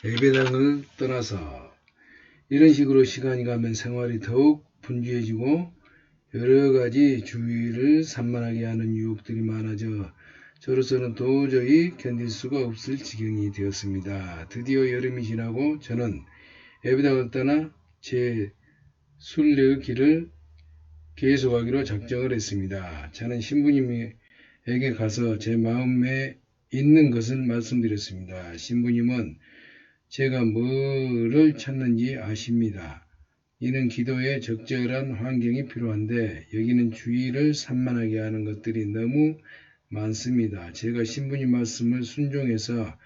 예배당을 떠나서 이런 식으로 시간이 가면 생활이 더욱 분주해지고 여러가지 주위를 산만하게 하는 유혹들이 많아져 저로서는 도저히 견딜 수가 없을 지경이 되었습니다. 드디어 여름이 지나고 저는 예배당을 떠나 제 순례의 길을 계속하기로 작정을 했습니다. 저는 신부님에게 가서 제 마음에 있는 것을 말씀드렸습니다. 신부님은 제가 뭐를 찾는지 아십니다. 이는 기도에 적절한 환경이 필요한데 여기는 주의를 산만하게 하는 것들이 너무 많습니다. 제가 신부님 말씀을 순종해서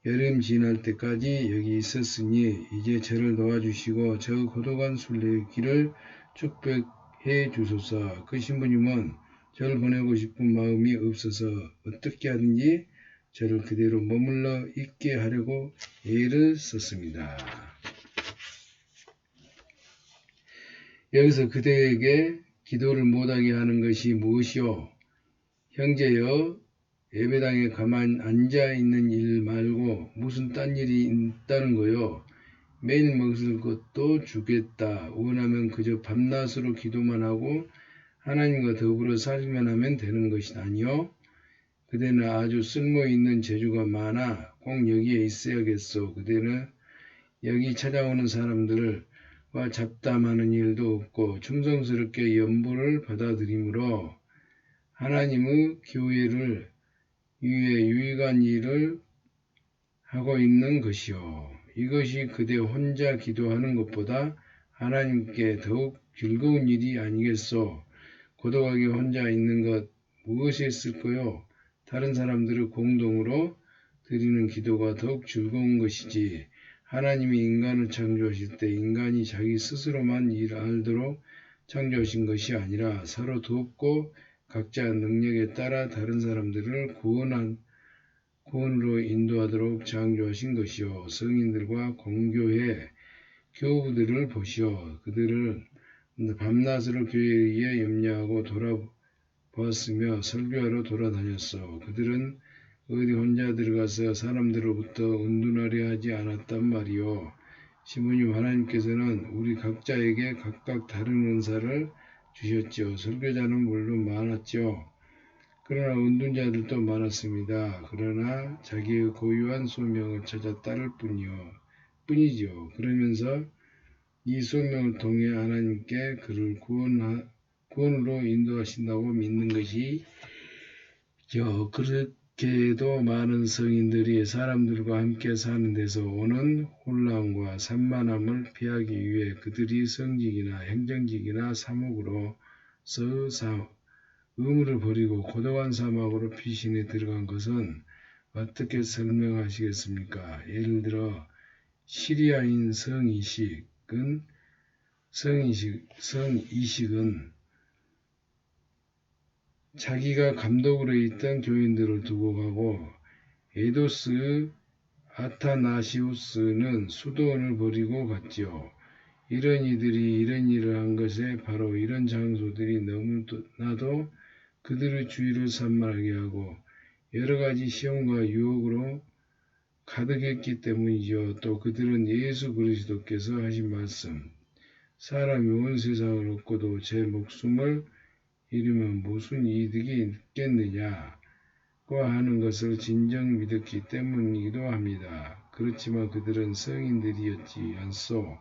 여름 지날 때까지 여기 있었으니 이제 저를 도와주시고 저 고독한 순례의 길을 축복해 주소서. 그 신부님은 저를 보내고 싶은 마음이 없어서 어떻게 하든지 저를 그대로 머물러 있게 하려고 애를 썼습니다. 여기서 그대에게 기도를 못하게 하는 것이 무엇이요? 형제여, 예배당에 가만 앉아있는 일 말고 무슨 딴 일이 있다는 거요? 매일 먹을 것도 주겠다. 원하면 그저 밤낮으로 기도만 하고 하나님과 더불어 살기만 하면 되는 것이 아니요? 그대는 아주 쓸모있는 재주가 많아 꼭 여기에 있어야겠소. 그대는 여기 찾아오는 사람들과 잡담하는 일도 없고 충성스럽게 연보를 받아들이므로 하나님의 교회를 위해 유익한 일을 하고 있는 것이요. 이것이 그대 혼자 기도하는 것보다 하나님께 더욱 즐거운 일이 아니겠소. 고독하게 혼자 있는 것 무엇이 있을까요? 다른 사람들을 공동으로 드리는 기도가 더욱 즐거운 것이지. 하나님이 인간을 창조하실 때 인간이 자기 스스로만 일하도록 창조하신 것이 아니라 서로 돕고 각자 능력에 따라 다른 사람들을 구원으로 인도하도록 창조하신 것이요. 성인들과 공교회 교우들을 보시오. 그들은 밤낮으로 교회에 의해 염려하고 돌아보았으며 설교하러 돌아다녔어. 그들은 어디 혼자 들어가서 사람들로부터 은둔하려 하지 않았단 말이요. 신부님 하나님께서는 우리 각자에게 각각 다른 은사를 주셨죠. 설교자는 물론 많았죠. 그러나 은둔자들도 많았습니다. 그러나 자기의 고유한 소명을 찾아 따를 뿐이죠. 그러면서 이 소명을 통해 하나님께 그를 구원으로 인도하신다고 믿는 것이죠. 그렇게도 많은 성인들이 사람들과 함께 사는 데서 오는 혼란과 산만함을 피하기 위해 그들이 성직이나 행정직이나 사목으로서 의무를 버리고 고독한 사막으로 피신에 들어간 것은 어떻게 설명하시겠습니까? 예를 들어 시리아인 성이식은 자기가 감독으로 있던 교인들을 두고 가고 에도스의 아타나시우스는 수도원을 버리고 갔지요. 이런 이들이 이런 일을 한 것에 바로 이런 장소들이 너무나도 그들의 주의를 산만하게 하고 여러 가지 시험과 유혹으로 가득했기 때문이죠. 또 그들은 예수 그리스도께서 하신 말씀, 사람이 온 세상을 얻고도 제 목숨을 잃으면 무슨 이득이 있겠느냐고 하는 것을 진정 믿었기 때문이기도 합니다. 그렇지만 그들은 성인들이었지 않소.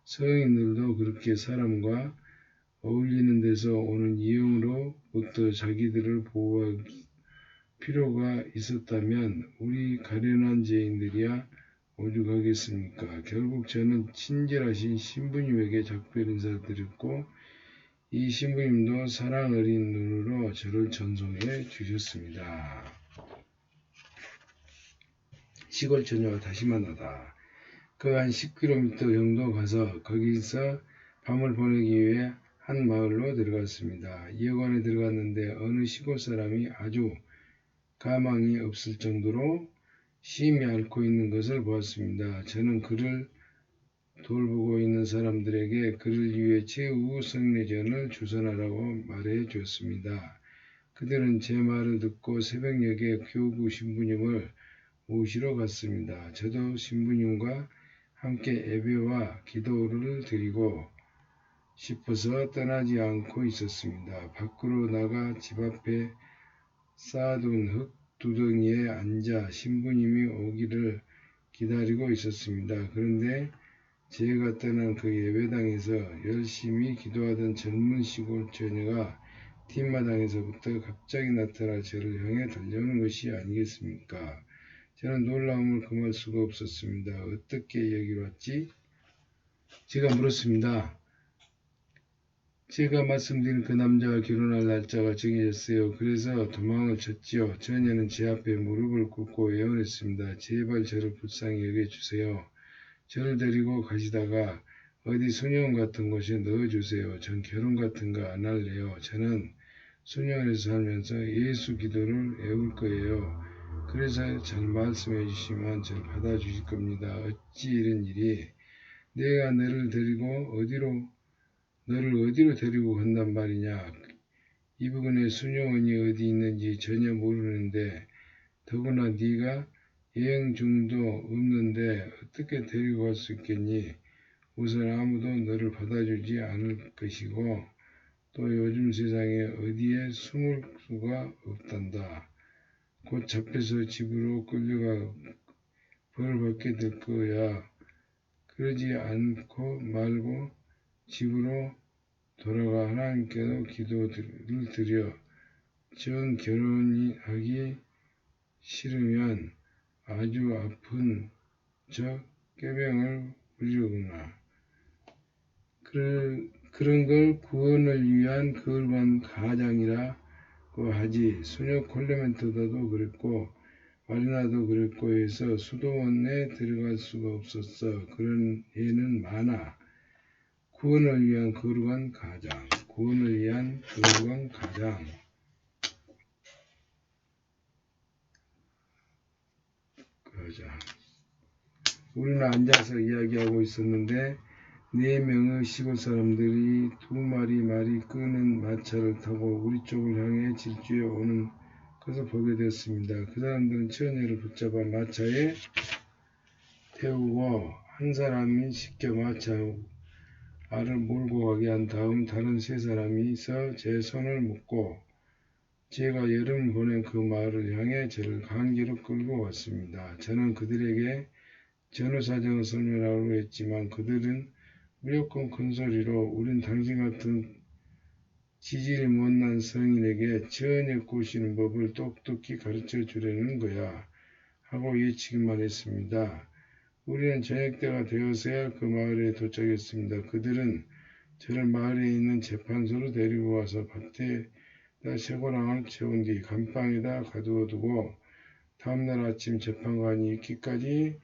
성인들도 그렇게 사람과 어울리는 데서 오는 이용으로부터 자기들을 보호할 필요가 있었다면 우리 가련한 죄인들이야 오죽하겠습니까? 결국 저는 친절하신 신부님에게 작별 인사를 드렸고 이 신부님도 사랑 어린 눈으로 저를 전송해 주셨습니다. 시골 처녀와 다시 만나다. 그 한 10km 정도 가서 거기서 밤을 보내기 위해 한 마을로 들어갔습니다. 이 여관에 들어갔는데 어느 시골 사람이 아주 가망이 없을 정도로 심히 앓고 있는 것을 보았습니다. 저는 그를 돌보고 있는 사람들에게 그를 위해 최후 성례전을 주선하라고 말해 주었습니다. 그들은 제 말을 듣고 새벽녘에 교구 신부님을 모시러 갔습니다. 저도 신부님과 함께 예배와 기도를 드리고 싶어서 떠나지 않고 있었습니다. 밖으로 나가 집 앞에 쌓아둔 흙 두덩이에 앉아 신부님이 오기를 기다리고 있었습니다. 그런데 제가 떠난 그 예배당에서 열심히 기도하던 젊은 시골 처녀가 뒷마당에서부터 갑자기 나타나 저를 향해 달려오는 것이 아니겠습니까? 저는 놀라움을 금할 수가 없었습니다. 어떻게 여기 왔지? 제가 물었습니다. 제가 말씀드린 그 남자와 결혼할 날짜가 정해졌어요. 그래서 도망을 쳤지요. 처녀는 제 앞에 무릎을 꿇고 애원했습니다. 제발 저를 불쌍히 여겨주세요. 저를 데리고 가시다가 어디 수녀원 같은 곳에 넣어주세요. 전 결혼 같은 거 안 할래요. 저는 수녀원에서 살면서 예수 기도를 외울 거예요. 그래서 잘 말씀해 주시면 저를 받아주실 겁니다. 어찌 이런 일이. 내가 너를 어디로 데리고 간단 말이냐. 이 부근에 수녀원이 어디 있는지 전혀 모르는데 더구나 네가 여행 중도 없는데 어떻게 데리고 갈 수 있겠니? 우선 아무도 너를 받아주지 않을 것이고 또 요즘 세상에 어디에 숨을 수가 없단다. 곧 잡혀서 집으로 끌려가 벌을 받게 될 거야. 그러지 않고 말고 집으로 돌아가 하나님께로 기도를 드려. 정 결혼하기 싫으면 아주 아픈 저 꾀병을 부리구나. 그런 걸 구원을 위한 거룩한 가장이라고 하지. 수녀 클레멘트도 그랬고 마리나도 그랬고 해서 수도원에 들어갈 수가 없었어. 그런 예는 많아. 구원을 위한 거룩한 가장. 구원을 위한 거룩한 가장. 우리는 앉아서 이야기하고 있었는데 4명의 시골 사람들이 2마리 끄는 마차를 타고 우리 쪽을 향해 질주해 오는 것을 보게 되었습니다. 그 사람들은 처녀를 붙잡아 마차에 태우고 한 사람이 시켜 마차를 몰고 가게 한 다음 다른 3사람이서 제 손을 묶고 제가 여름 보낸 그 마을을 향해 저를 강제로 끌고 왔습니다. 저는 그들에게 전후 사정을 설명하려고 했지만 그들은 무조건 큰 소리로 우린 당신 같은 지질이 못난 성인에게 처녀 꼬시는 법을 똑똑히 가르쳐 주려는 거야 하고 예치기만 했습니다. 우리는 저녁때가 되어서야 그 마을에 도착했습니다. 그들은 저를 마을에 있는 재판소로 데리고 와서 밭에다 쇠고랑을 채운 뒤 감방에다 가두어두고 다음날 아침 재판관이 있기까지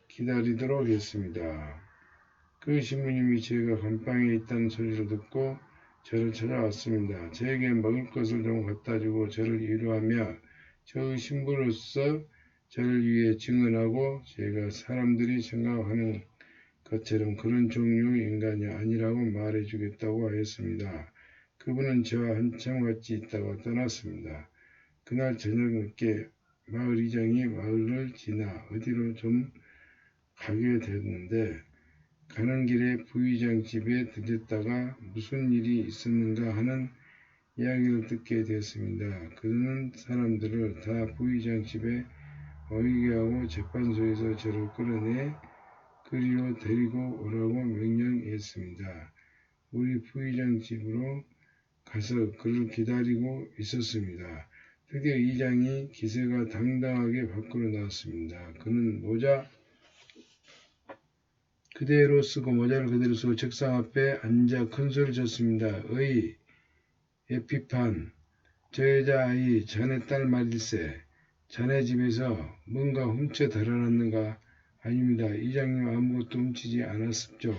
기다리도록 했습니다. 그 신부님이 제가 감방에 있다는 소리를 듣고 저를 찾아왔습니다. 저에게 먹을 것을 좀 갖다주고 저를 위로하며 저의 신부로서 저를 위해 증언하고 제가 사람들이 생각하는 것처럼 그런 종류의 인간이 아니라고 말해주겠다고 하였습니다. 그분은 저와 한참 같이 있다가 떠났습니다. 그날 저녁 늦게 마을 이장이 마을을 지나 어디로 좀 가게 됐는데 가는 길에 부의장 집에 들렸다가 무슨 일이 있었는가 하는 이야기를 듣게 되었습니다. 그는 사람들을 다 부의장 집에 모이게 하고 재판소에서 저를 끌어내 그리로 데리고 오라고 명령했습니다. 우리 부의장 집으로 가서 그를 기다리고 있었습니다. 드디어 이장이 기세가 당당하게 밖으로 나왔습니다. 그는 그대로 쓰고 모자를 그대로 쓰고 책상 앞에 앉아 큰소리를 쳤습니다. 어이 에피판, 저 여자아이 자네 딸 말일세. 자네 집에서 뭔가 훔쳐 달아났는가? 아닙니다. 이장님 아무것도 훔치지 않았습죠.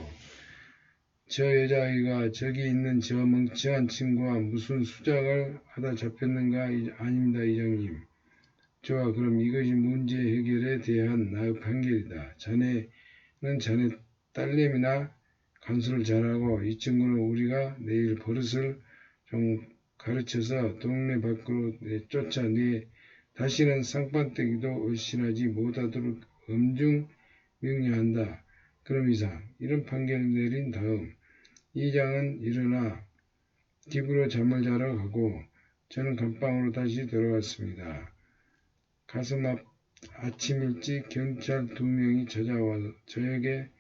저 여자아이가 저기 있는 저 멍청한 친구와 무슨 수작을 하다 잡혔는가? 아닙니다. 이장님. 좋아, 그럼 이것이 문제 해결에 대한 나의 판결이다. 자네는 자네 딸내미나 간수를 잘하고 이 친구는 우리가 내일 버릇을 좀 가르쳐서 동네 밖으로 쫓아내 다시는 쌍판떼기도 얼씬하지 못하도록 엄중 명령한다. 그럼 이상 이런 판결을 내린 다음 이장은 일어나 집으로 잠을 자러 가고 저는 감방으로 다시 돌아왔습니다. 가슴 앞 아침 일찍 경찰 2명이 찾아와 저에게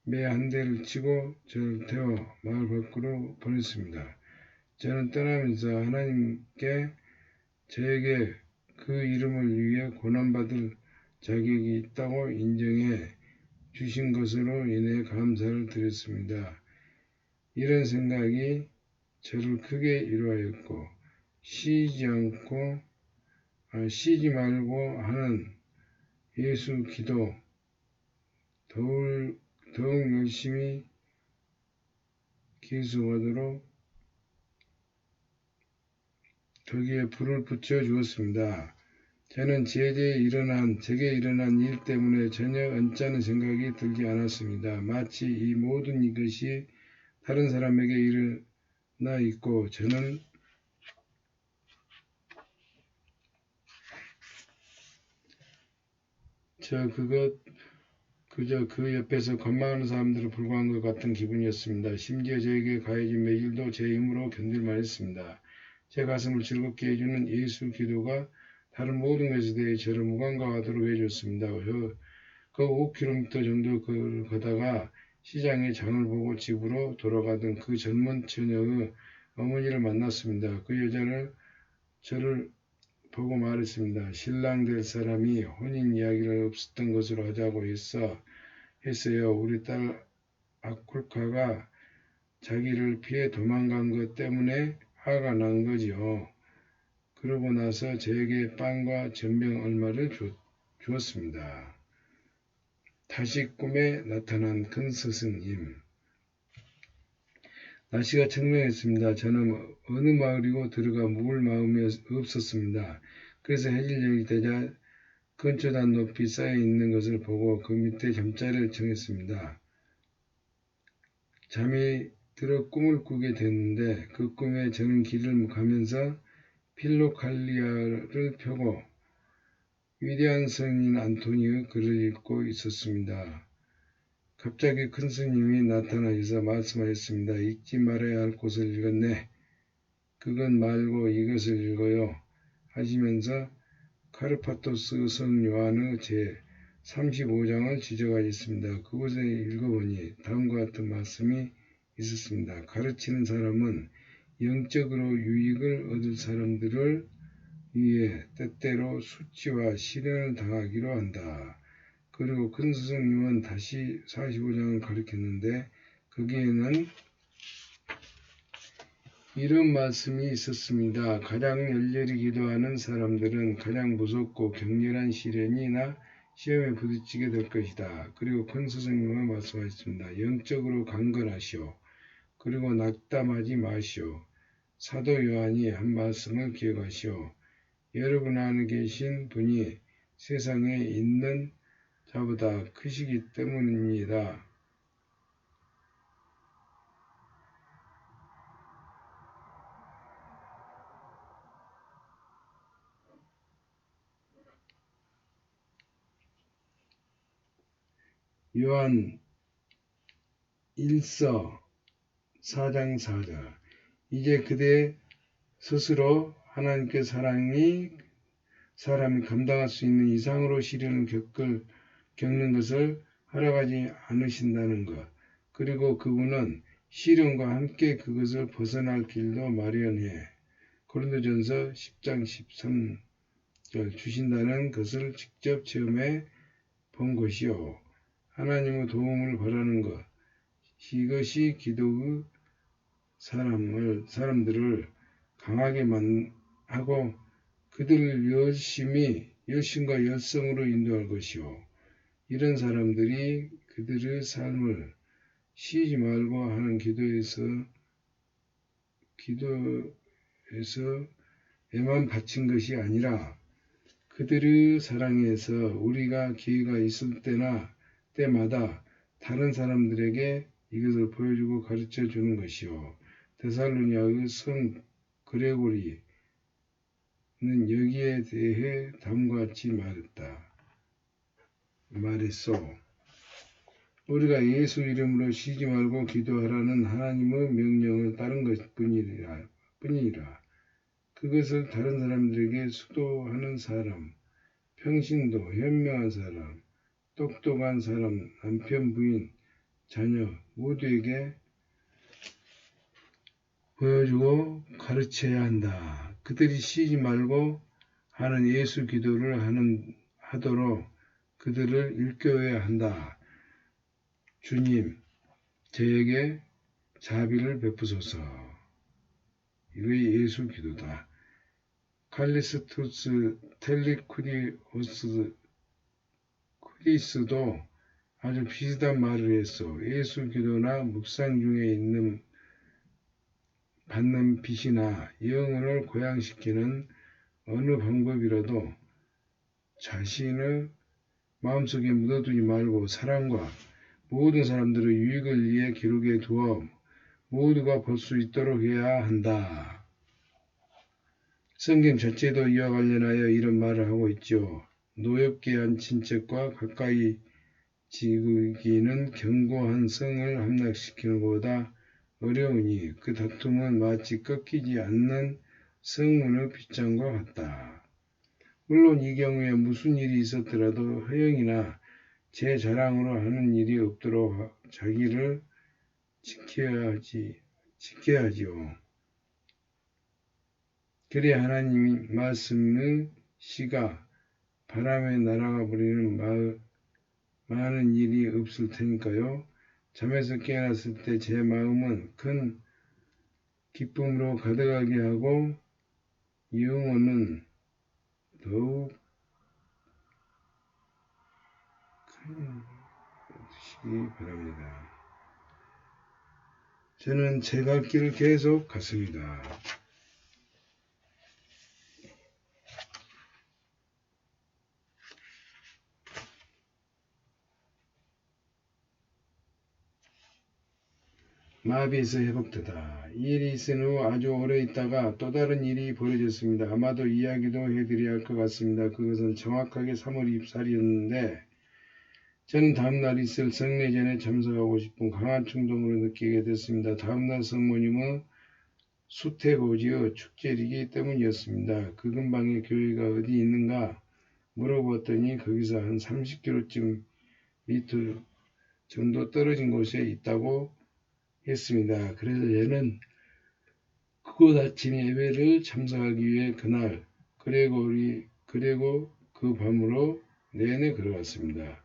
매 한 대를 치고 저를 태워 마을 밖으로 보냈습니다. 저는 떠나면서 하나님께 저에게 그 이름을 위해 고난받을 자격이 있다고 인정해 주신 것으로 인해 감사를 드렸습니다. 이런 생각이 저를 크게 위로하였고 쉬지 말고 하는 예수 기도 더욱 열심히 계속하도록 거기에 불을 붙여 주었습니다. 저는 제게 일어난 일 때문에 전혀 언짢은 생각이 들지 않았습니다. 마치 이 모든 이것이 다른 사람에게 일어나 있고 저는 그저 그 옆에서 관망하는 사람들을 불과한 것 같은 기분이었습니다. 심지어 저에게 가해진 매질도 제 힘으로 견딜만 했습니다. 제 가슴을 즐겁게 해주는 예수 기도가 다른 모든 것에 대해 저를 무감각하도록 해줬습니다. 그 5km 정도 걷다가 시장에 장을 보고 집으로 돌아가던 그 젊은 처녀의 어머니를 만났습니다. 그 여자는 저를 보고 말했습니다. 신랑 될 사람이 혼인 이야기를 없었던 것으로 하자고 했어요. 우리 딸 아쿨카가 자기를 피해 도망간 것 때문에 화가 난 거지요. 그러고 나서 저에게 빵과 전병 얼마를 주었습니다. 다시 꿈에 나타난 큰 스승님. 날씨가 청명했습니다. 저는 어느 마을이고 들어가 묵을 마음이 없었습니다. 그래서 해질녘이 되자 근초단 높이 쌓여 있는 것을 보고 그 밑에 잠자리를 청했습니다. 잠이 들어 꿈을 꾸게 됐는데 그 꿈에 저는 길을 가면서 필로칼리아를 펴고 위대한 성인 안토니의 글을 읽고 있었습니다. 갑자기 큰 스님이 나타나셔서 말씀하셨습니다. 읽지 말아야 할 곳을 읽었네. 그것 말고 이것을 읽어요. 하시면서 카르파토스 성 요한의 제 35장을 지적하셨습니다. 그곳에 읽어보니 다음과 같은 말씀이 있었습니다. 가르치는 사람은 영적으로 유익을 얻을 사람들을 위해 때때로 수치와 시련을 당하기로 한다. 그리고 큰 스승님은 다시 45장을 가르쳤는데 거기에는 이런 말씀이 있었습니다. 가장 열렬히 기도하는 사람들은 가장 무섭고 격렬한 시련이나 시험에 부딪히게 될 것이다. 그리고 큰 스승님은 말씀하셨습니다. 영적으로 강건하시오. 그리고 낙담하지 마시오. 사도 요한이 한 말씀을 기억하시오. 여러분 안에 계신 분이 세상에 있는 자보다 크시기 때문입니다. 요한 1서 4장 4절. 이제 그대 스스로 하나님께 사람이 감당할 수 있는 이상으로 시련을 겪는 것을 허락하지 않으신다는 것. 그리고 그분은 시련과 함께 그것을 벗어날 길도 마련해 고린도전서 10장 13절 주신다는 것을 직접 체험해 본 것이요. 하나님의 도움을 바라는 것. 이것이 기도의 사람들을 강하게 하고 그들을 열심과 열성으로 인도할 것이요. 이런 사람들이 그들의 삶을 쉬지 말고 하는 기도에서에만 바친 것이 아니라 그들의 사랑에서 우리가 기회가 있을 때마다 다른 사람들에게 이것을 보여주고 가르쳐 주는 것이요. 데살로니가의 성 그레고리는 여기에 대해 다음과 같이 말했소. 우리가 예수 이름으로 쉬지 말고 기도하라는 하나님의 명령을 따른 것뿐이라. 그것을 다른 사람들에게 수도하는 사람, 평신도, 현명한 사람, 똑똑한 사람, 남편, 부인, 자녀 모두에게 보여주고 가르쳐야 한다. 그들이 쉬지 말고 하는 예수 기도를 하도록 그들을 일깨워야 한다. 주님, 저에게 자비를 베푸소서. 이게 예수 기도다. 칼리스토스 텔리쿠디스도 아주 비슷한 말을 했어. 예수 기도나 묵상 중에 받는 빛이나 영혼을 고양시키는 어느 방법이라도 자신의 마음속에 묻어두지 말고 사랑과 모든 사람들의 유익을 위해 기록해 두어 모두가 볼 수 있도록 해야 한다. 성경 자체도 이와 관련하여 이런 말을 하고 있죠. 노엽게 한 친척과 가까이 지기는 견고한 성을 함락시키는 것보다 어려우니 그 다툼은 마치 꺾이지 않는 성문의 빗장과 같다. 물론 이 경우에 무슨 일이 있었더라도 허영이나 제 자랑으로 하는 일이 없도록 자기를 지켜야지요. 그래야 하나님 말씀의 씨가 바람에 날아가 버리는 많은 일이 없을 테니까요. 잠에서 깨어났을 때 제 마음은 큰 기쁨으로 가득하게 하고 영혼은 더욱 크시기 바랍니다. 저는 제 갈 길을 계속 갔습니다. 마비에서 회복되다. 이 일이 있은 후 아주 오래 있다가 또 다른 일이 벌어졌습니다. 아마도 이야기도 해드려야 할 것 같습니다. 그것은 정확하게 3월 24일이었는데 저는 다음날 있을 성례전에 참석하고 싶은 강한 충동으로 느끼게 됐습니다. 다음날 성모님은 수태고지의 축제이기 때문이었습니다. 그 근방에 교회가 어디 있는가 물어보았더니 거기서 한 30km 정도 떨어진 곳에 있다고 했습니다. 그래서 얘는 그곳 아침 예배를 참석하기 위해 그날 그리고 그 밤으로 내내 걸어갔습니다.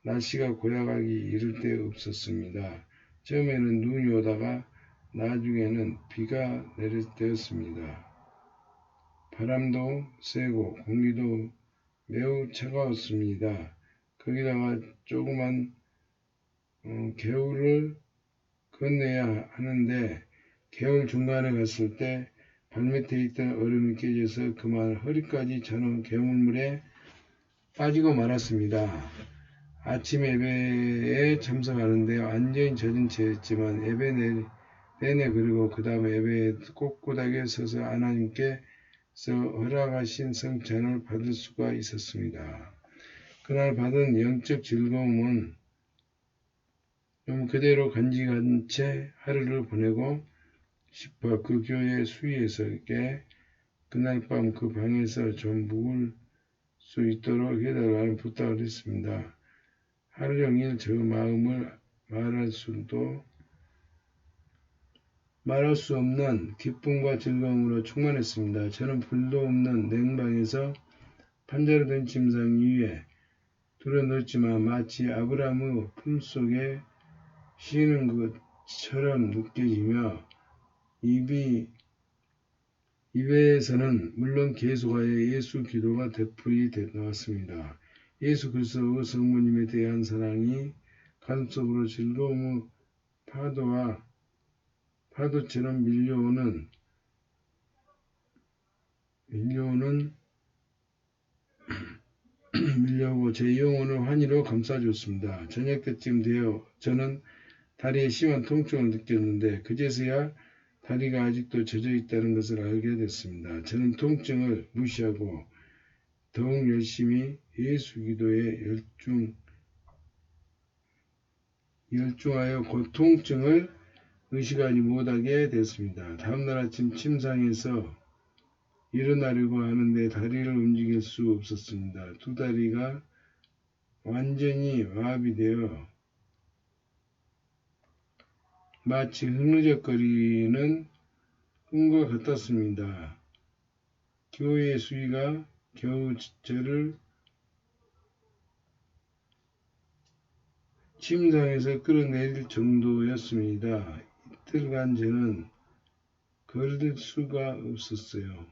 날씨가 고약하기 이를 데 없었습니다. 처음에는 눈이 오다가 나중에는 비가 내릴 때였습니다. 바람도 세고 공기도 매우 차가웠습니다. 거기다가 조그만 개울을 건너야 하는데 개울 중간에 갔을 때 발밑에 있던 얼음이 깨져서 그만 허리까지 차는 개울물에 빠지고 말았습니다. 아침 예배에 참석하는데 완전히 젖은 채였지만 예배 내내 그리고 그 다음 예배에 꼿꼿하게 서서 하나님께서 허락하신 성찬을 받을 수가 있었습니다. 그날 받은 영적 즐거움은 좀 그대로 간직한 채 하루를 보내고 싶어 그 교회 수위에서께 그날 밤 그 방에서 좀 묵을 수 있도록 해달라는 부탁을 했습니다. 하루 종일 저 마음을 말할 수 없는 기쁨과 즐거움으로 충만했습니다. 저는 불도 없는 냉방에서 판자로 된 침상 위에 들어눕지만 마치 아브라함의 품속에 쉬는 것처럼 느껴지며 입에서는 물론 계속하여 예수 기도가 되풀이 나왔습니다. 예수 그리스도의 성모님에 대한 사랑이 가슴속으로 즐거움의 파도처럼 밀려오고 제 영혼을 환희로 감싸주었습니다. 저녁 때쯤 되어 저는 다리에 심한 통증을 느꼈는데 그제서야 다리가 아직도 젖어 있다는 것을 알게 됐습니다. 저는 통증을 무시하고 더욱 열심히 예수 기도에 열중하여 고통증을 의식하지 못하게 됐습니다. 다음날 아침 침상에서 일어나려고 하는데 다리를 움직일 수 없었습니다. 두 다리가 완전히 마비되어 마치 흐느적거리는 꿈과 같았습니다. 교회의 수위가 겨우 저를 침상에서 끌어내릴 정도였습니다. 이틀간 저는 걸을 수가 없었어요.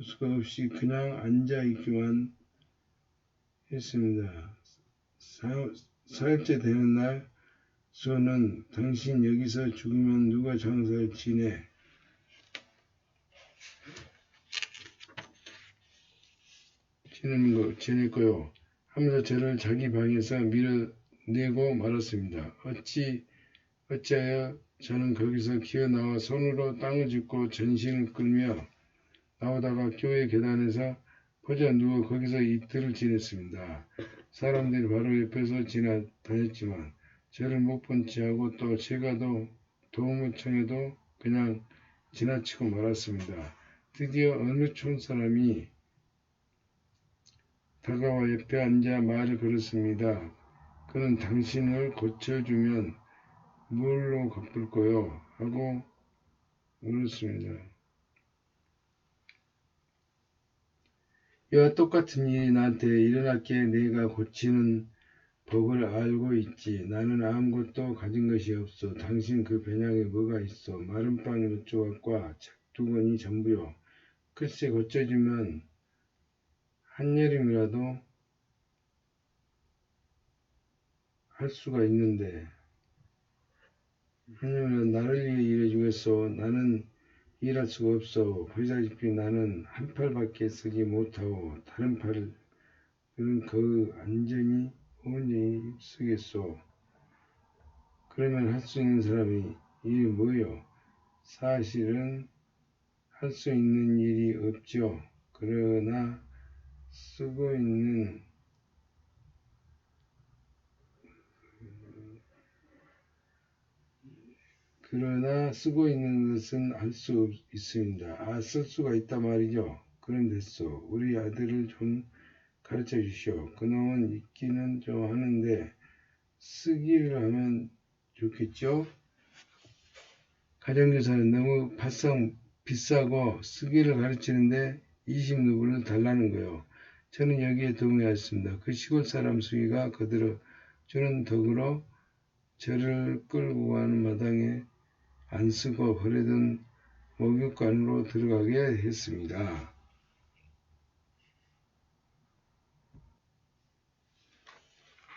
수가 없이 그냥 앉아 있기만 했습니다. 사흘째 되는 날 수호는 당신 여기서 죽으면 누가 장사를 지낼 거요 하면서 저를 자기 방에서 밀어내고 말았습니다. 어찌하여 저는 거기서 기어나와 손으로 땅을 짚고 전신을 끌며 나오다가 교회 계단에서 퍼져 누워 거기서 이틀을 지냈습니다. 사람들이 바로 옆에서 지나다녔지만 저를 못 본 체하고 또 제가 도움을 청해도 그냥 지나치고 말았습니다. 드디어 어느 촌사람이 다가와 옆에 앉아 말을 걸었습니다. 그는 당신을 고쳐주면 뭘로 갚을 거요? 하고 물었습니다. 이와 똑같은 일이 나한테 일어났기에 내가 고치는 법을 알고 있지. 나는 아무것도 가진 것이 없어. 당신 그 배낭에 뭐가 있어? 마른 빵 6조각과 책 2권이 전부요. 글쎄 고쳐주면 한여름이라도 할 수가 있는데 한여름이라도 나를 위해 일해주겠소. 나는 일할 수가 없어. 보시다시피 나는 한 팔밖에 쓰지 못하고 다른 팔은 온전히 쓰겠소. 그러면 할 수 있는 사람이 일이 뭐요? 사실은 할 수 있는 일이 없죠. 그러나 쓰고 있는 것은 할 수 있습니다. 쓸 수가 있단 말이죠. 그럼 됐소. 우리 아들을 좀 가르쳐 주시오. 그놈은 읽기는 좀 하는데 쓰기를 하면 좋겠죠. 가정교사는 너무 비싸고 쓰기를 가르치는데 20루블을 달라는 거요. 저는 여기에 동의했습니다. 그 시골 사람 수위가 거들어 주는 덕으로 저를 끌고 가는 마당에 안 쓰고 버리던 목욕관으로 들어가게 했습니다.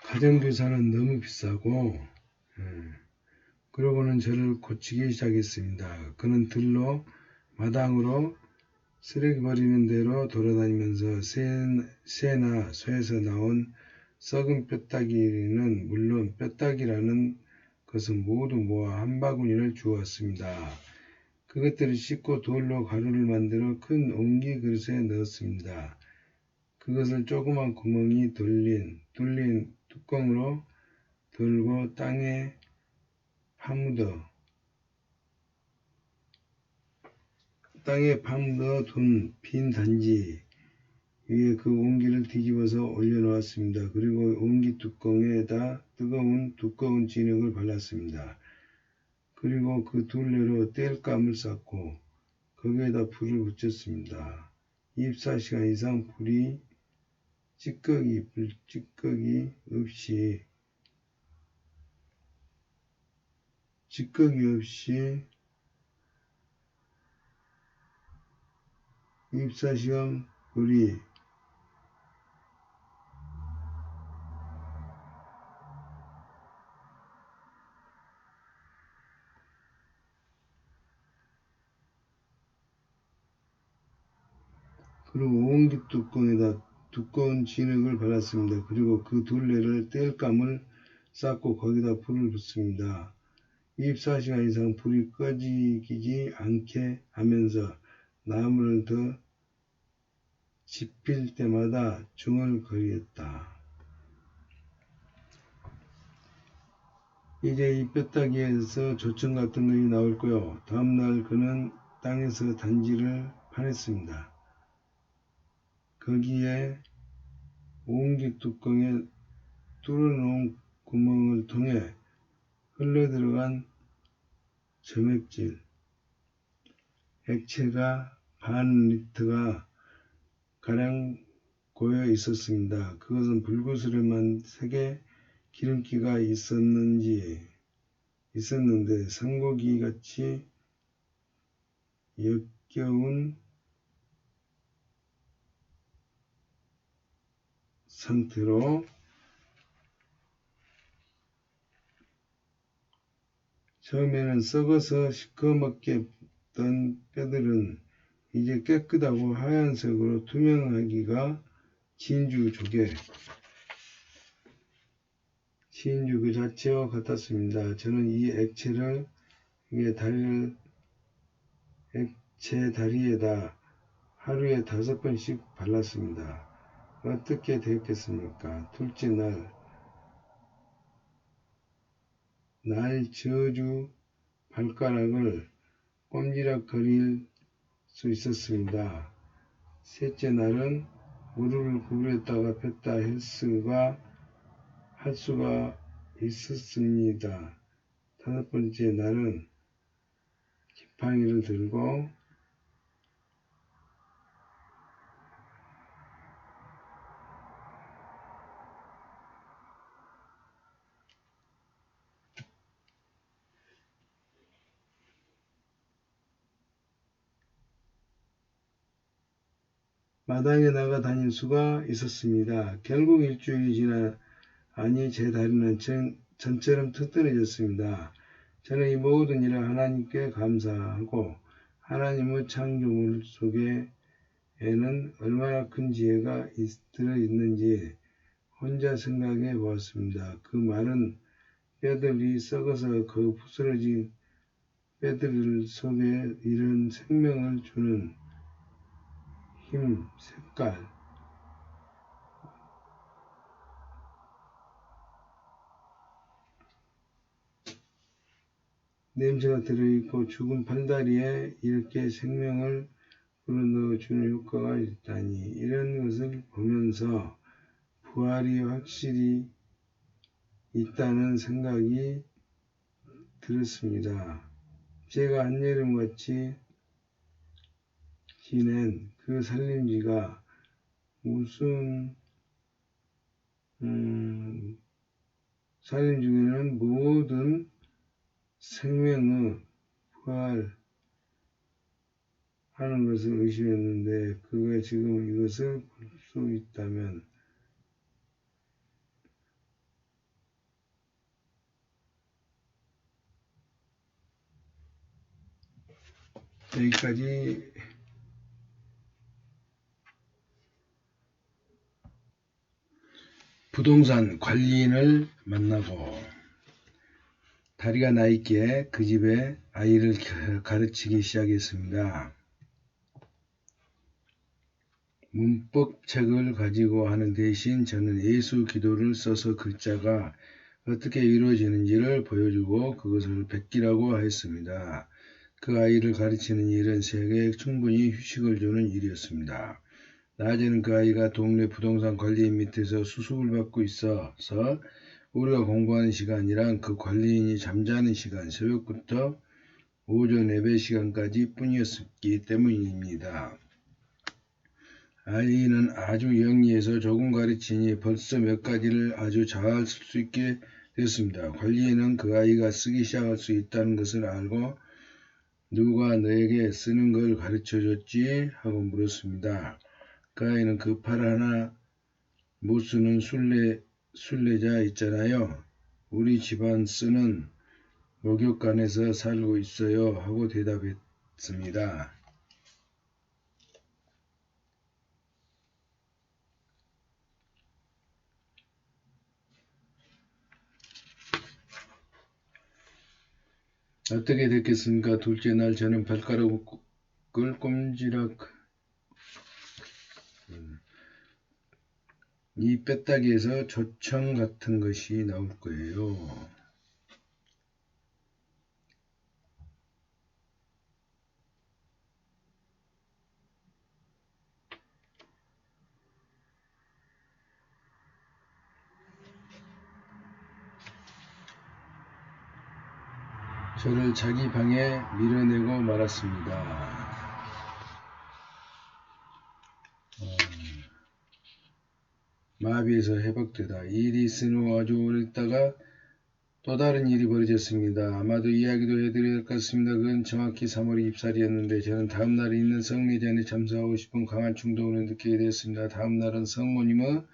가정교사는 너무 비싸고 그러고는 저를 고치기 시작했습니다. 그는 들로 마당으로 쓰레기 버리는 대로 돌아다니면서 새나 소에서 나온 썩은 뼈다귀는 물론 뼈다귀라는 것은 모두 모아 한 바구니를 주었습니다. 그것들을 씻고 돌로 가루를 만들어 큰 옹기 그릇에 넣었습니다. 그것을 조그만 구멍이 뚫린 뚜껑으로 들고 땅에 파묻어 둔 빈 단지 위에 그 옹기를 뒤집어서 올려놓았습니다. 그리고 옹기 뚜껑에다 두꺼운 진흙을 발랐습니다. 그리고 그 둘레로 땔감을 쌓고 거기에다 불을 붙였습니다. 24시간 이상 불이 찌꺼기 없이 24시간 불이 그리고 옹기 뚜껑에다 두꺼운 진흙을 발랐습니다. 그리고 그 둘레를 땔감을 쌓고 거기다 불을 붙습니다. 24시간 이상 불이 꺼지지 않게 하면서 나무를 더 지필 때마다 중얼거렸다. 이제 이 뼈다귀에서 조청 같은 놈이 나올 거요. 다음날 그는 땅에서 단지를 파냈습니다. 거기에 옹기 뚜껑에 뚫어놓은 구멍을 통해 흘러들어간 점액질, 액체가 반 리터가 가량 고여 있었습니다. 그것은 불구스름한 색의 기름기가 있었는데 산고기같이 역겨운 상태로 처음에는 썩어서 시커멓게 던 뼈들은 이제 깨끗하고 하얀색으로 투명하기가 진주 그 자체와 같았습니다. 저는 이 액체 다리에다 하루에 5번씩 발랐습니다. 어떻게 되었겠습니까? 둘째 날 저주 발가락을 꼼지락거릴 수 있었습니다. 셋째 날은 무릎을 구부렸다가 폈다 할 수가 있었습니다. 5번째 날은 지팡이를 들고 마당에 나가 다닐 수가 있었습니다. 결국 일주일이 지나니 제 다리는 전처럼 튼튼해졌습니다. 저는 이 모든 일을 하나님께 감사하고 하나님의 창조물 속에는 얼마나 큰 지혜가 들어있는지 혼자 생각해 보았습니다. 그 마른 뼈들이 썩어서 그 부스러진 뼈들 속에 이런 생명을 주는 힘, 색깔, 냄새가 들어있고 죽은 팔다리에 이렇게 생명을 불어넣어주는 효과가 있다니 이런 것을 보면서 부활이 확실히 있다는 생각이 들었습니다. 제가 한여름같이 지낸 그 살림지가 무슨 살림 중에는 모든 생명의 부활하는 것을 의심했는데 그가 지금 이것을 볼 수 있다면 여기까지 부동산 관리인을 만나고 다리가 나 있기에 그 집에 아이를 가르치기 시작했습니다. 문법책을 가지고 하는 대신 저는 예수 기도를 써서 글자가 어떻게 이루어지는지를 보여주고 그것을 베끼라고 했습니다. 그 아이를 가르치는 일은 제게 충분히 휴식을 주는 일이었습니다. 낮에는 그 아이가 동네 부동산 관리인 밑에서 수습을 받고 있어서 우리가 공부하는 시간이란 그 관리인이 잠자는 시간, 새벽부터 오전 예배 시간까지 뿐이었기 때문입니다. 아이는 아주 영리해서 조금 가르치니 벌써 몇 가지를 아주 잘 쓸 수 있게 됐습니다. 관리인은 그 아이가 쓰기 시작할 수 있다는 것을 알고 누가 너에게 쓰는 걸 가르쳐줬지? 하고 물었습니다. 그 아이는 그 팔 하나 못 쓰는 순례자 있잖아요. 우리 집안 쓰는 목욕관에서 살고 있어요. 하고 대답했습니다. 어떻게 됐겠습니까? 둘째 날 저는 발가락을 꼼지락 이 뼈다귀에서 조청 같은 것이 나올 거예요. 저를 자기 방에 밀어내고 말았습니다. 마비에서 회복되다. 이 일이 있은 후 아주 오래 있다가 또 다른 일이 벌어졌습니다. 아마도 이야기도 해드려야 할 것 같습니다. 그건 정확히 3월 24일이었는데 저는 다음날 있는 성례전에 참석하고 싶은 강한 충동을 느끼게 되었습니다. 다음날은 성모님의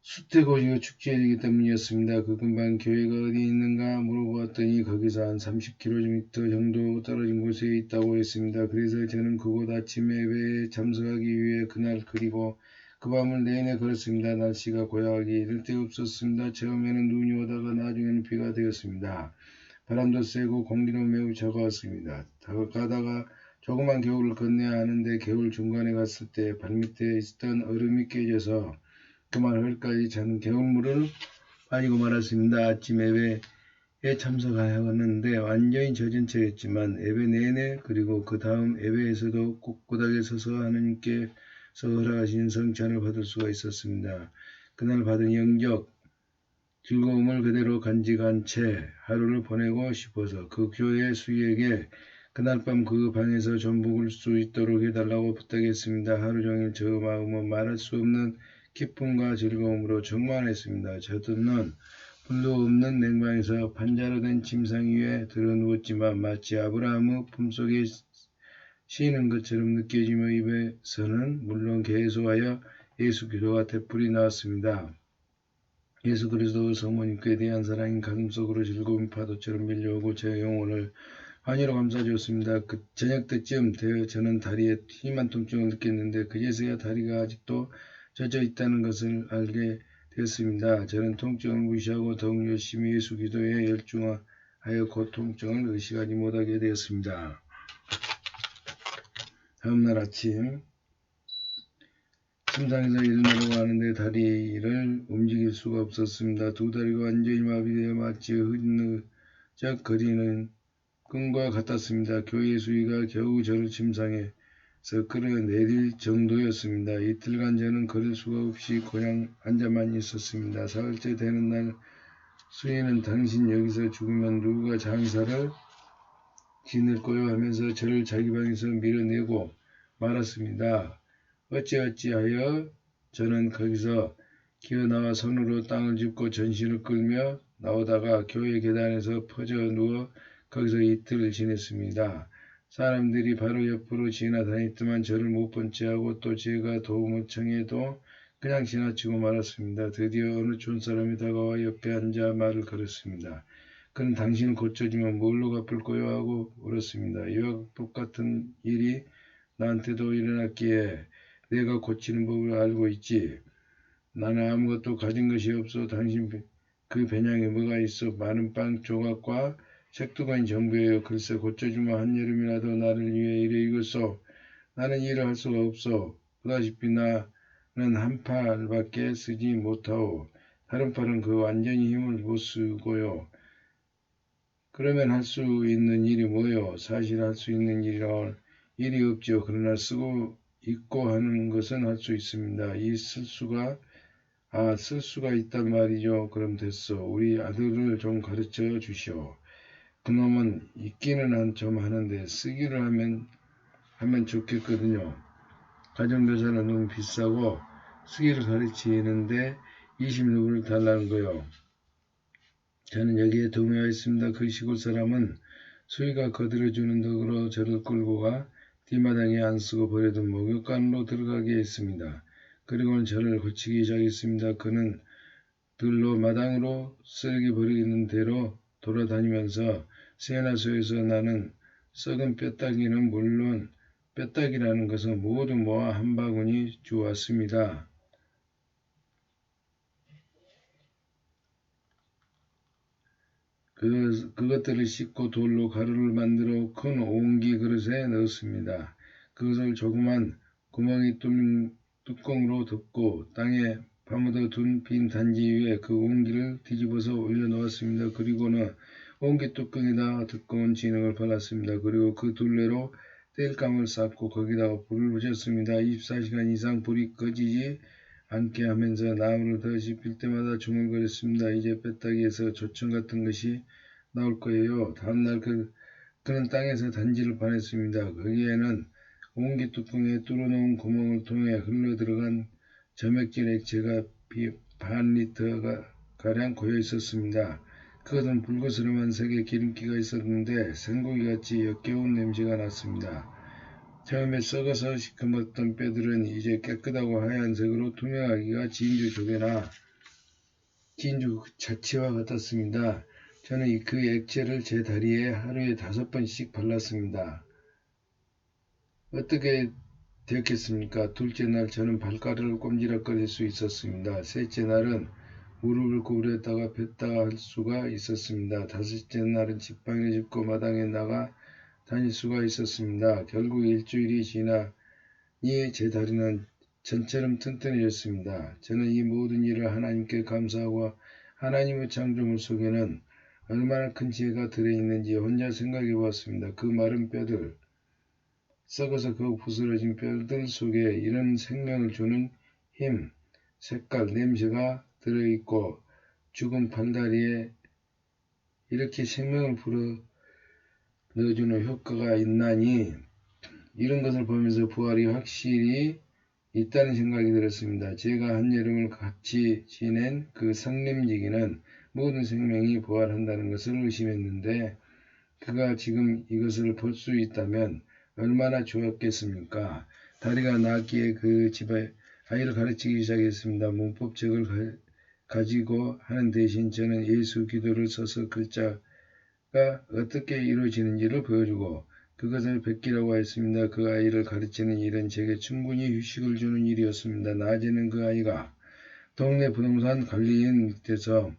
수태고지가 축제이기 때문이었습니다. 그 근방 교회가 어디 있는가 물어보았더니 거기서 한 30km 정도 떨어진 곳에 있다고 했습니다. 그래서 저는 그곳 아침 예배에 참석하기 위해 그날 그리고 그 밤을 내내 걸었습니다. 날씨가 고약하기 이를 데 없었습니다. 처음에는 눈이 오다가 나중에는 비가 되었습니다. 바람도 세고 공기도 매우 차가웠습니다. 가다가 조그만 겨울을 건너야 하는데 겨울 중간에 갔을 때 발밑에 있었던 얼음이 깨져서 그만 헐까지 저는 겨울물을 빠지고 말았습니다. 아침 예배에 참석하였는데 완전히 젖은 채였지만 예배 내내 그리고 그 다음 예배에서도 꿋꿋하게 서서 하나님께서 허락하신 성찬을 받을 수가 있었습니다. 그날 받은 영적 즐거움을 그대로 간직한 채 하루를 보내고 싶어서 그 교회 수위에게 그날 밤 그 방에서 좀 묵을 수 있도록 해달라고 부탁했습니다. 하루 종일 저 마음은 말할 수 없는 기쁨과 즐거움으로 충만했습니다. 저는 불도 없는 냉방에서 판자로 된 침상 위에 들어 누웠지만 마치 아브라함의 품속에 쉬는 것처럼 느껴지며 입에서는 물론 계속하여 예수 기도가 대풀이 나왔습니다. 예수 그리스도 성모님께 대한 사랑이 가슴속으로 즐거운 파도처럼 밀려오고 제 영혼을 환희로 감싸주었습니다. 그 저녁 때쯤 되어 저는 다리에 심한 통증을 느꼈는데 그제서야 다리가 아직도 젖어 있다는 것을 알게 되었습니다. 저는 통증을 무시하고 더욱 열심히 예수 기도에 열중하여 그 통증을 의식하지 못하게 되었습니다. 다음날 아침 침상에서 일어나려고 하는데 다리를 움직일 수가 없었습니다. 두 다리가 완전히 마비되어 마치 흐느적거리는 끈과 같았습니다. 교회 수위가 겨우 저를 침상에서 끌어내릴 정도였습니다. 이틀간 저는 걸을 수가 없이 그냥 앉아만 있었습니다. 사흘째 되는 날 수위는 당신 여기서 죽으면 누가 장사를 지낼 거요 하면서 저를 자기 방에서 밀어내고 말았습니다. 어찌하여 저는 거기서 기어나와 손으로 땅을 짚고 전신을 끌며 나오다가 교회 계단에서 퍼져 누워 거기서 이틀을 지냈습니다. 사람들이 바로 옆으로 지나다녔지만 저를 못 본 채하고 또 제가 도움을 청해도 그냥 지나치고 말았습니다. 드디어 어느 촌사람이 다가와 옆에 앉아 말을 걸었습니다. 그는 당신은 고쳐지면 뭘로 갚을 거요 하고 물었습니다. 이와 똑같은 일이 나한테도 일어났기에 내가 고치는 법을 알고 있지. 나는 아무것도 가진 것이 없어. 당신 그 배낭에 뭐가 있어? 많은 빵 조각과 색두가인 전부예요. 글쎄 고쳐주면 한여름이라도 나를 위해 일해 이것소. 나는 일을 할 수가 없어. 보다시피 나는 한 팔밖에 쓰지 못하오. 다른 팔은 그 완전히 힘을 못 쓰고요. 그러면 할 수 있는 일이 뭐요? 사실 할 수 있는 일이 없죠. 그러나 쓰고 있고 하는 것은 할 수 있습니다. 쓸 수가 있단 말이죠. 그럼 됐어. 우리 아들을 좀 가르쳐 주시오. 그놈은 읽기는 좀 하는데 쓰기를 하면 좋겠거든요. 가정교사는 너무 비싸고 쓰기를 가르치는데 20루블을 달라는 거요. 저는 여기에 동요했습니다. 그 시골 사람은 수위가 거들어주는 덕으로 저를 끌고 가 뒷마당에 안 쓰고 버려둔 목욕관으로 들어가게 했습니다. 그리고는 저를 고치기 시작했습니다. 그는 들로 마당으로 쓰레기 버리는 대로 돌아다니면서 세나소에서 나는 썩은 뼈다귀는 물론 뼈다귀라는 것은 모두 모아 한 바구니 주었습니다. 그것들을 씻고 돌로 가루를 만들어 큰 옹기 그릇에 넣었습니다. 그것을 조그만 구멍이 뚫린 뚜껑으로 덮고 땅에 파묻어 둔 빈 단지 위에 그 옹기를 뒤집어서 올려놓았습니다. 그리고는 옹기 뚜껑에다 두꺼운 진흙을 발랐습니다. 그리고 그 둘레로 땔감을 쌓고 거기다가 불을 붙였습니다. 24시간 이상 불이 꺼지지 않게 하면서 나무를 더 짚을 때마다 중얼거렸습니다. 이제 뼈다귀에서 조청 같은 것이 나올 거예요. 다음날 그는 땅에서 단지를 파냈습니다. 거기에는 옹기 뚜껑에 뚫어놓은 구멍을 통해 흘러들어간 점액질 액체가 반 리터가 가량 고여 있었습니다. 그것은 불그스름한 색의 기름기가 있었는데 생고기같이 역겨운 냄새가 났습니다. 처음에 썩어서 시커멓던 뼈들은 이제 깨끗하고 하얀색으로 투명하기가 진주 자치와 같았습니다. 저는 그 액체를 제 다리에 하루에 5번씩 발랐습니다. 어떻게 되었겠습니까? 둘째 날 저는 발가락을 꼼지락거릴 수 있었습니다. 셋째 날은 무릎을 구부렸다가 폈다가 할 수가 있었습니다. 다섯째 날은 지팡이를 짚고 마당에 나가 다닐 수가 있었습니다. 결국 일주일이 지나니 제 다리는 전처럼 튼튼해졌습니다. 저는 이 모든 일을 하나님께 감사하고 하나님의 창조물 속에는 얼마나 큰 지혜가 들어있는지 혼자 생각해 보았습니다. 그 마른 뼈들, 썩어서 그 부스러진 뼈들 속에 이런 생명을 주는 힘, 색깔, 냄새가 들어있고 죽은 팔다리에 이렇게 생명을 불어 넣어주는 효과가 있나니 이런 것을 보면서 부활이 확실히 있다는 생각이 들었습니다. 제가 한여름을 같이 지낸 그 성림지기는 모든 생명이 부활한다는 것을 의심했는데 그가 지금 이것을 볼 수 있다면 얼마나 좋았겠습니까? 다리가 나기에 그 집에 아이를 가르치기 시작했습니다. 문법책을 가지고 하는 대신 저는 예수 기도를 써서 글자가 어떻게 이루어지는지를 보여주고 그것을 베끼라고 했습니다. 그 아이를 가르치는 일은 제게 충분히 휴식을 주는 일이었습니다. 낮에는 그 아이가 동네 부동산 관리인 밑에서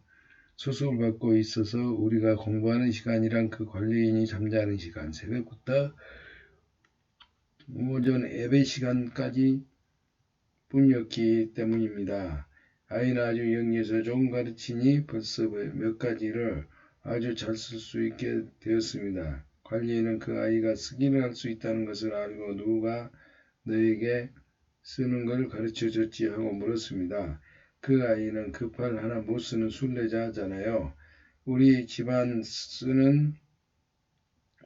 수습을 받고 있어서 우리가 공부하는 시간이란 그 관리인이 잠자는 시간, 새벽부터 오전 예배 시간까지 뿐이었기 때문입니다. 아이는 아주 영리해서 좋은 가르치니 벌써 몇 가지를 아주 잘 쓸 수 있게 되었습니다. 관리인은 그 아이가 쓰기는 할 수 있다는 것을 알고 누가 너에게 쓰는 걸 가르쳐 줬지 하고 물었습니다. 그 아이는 그 팔 하나 못 쓰는 순례자잖아요. 우리 집안 쓰는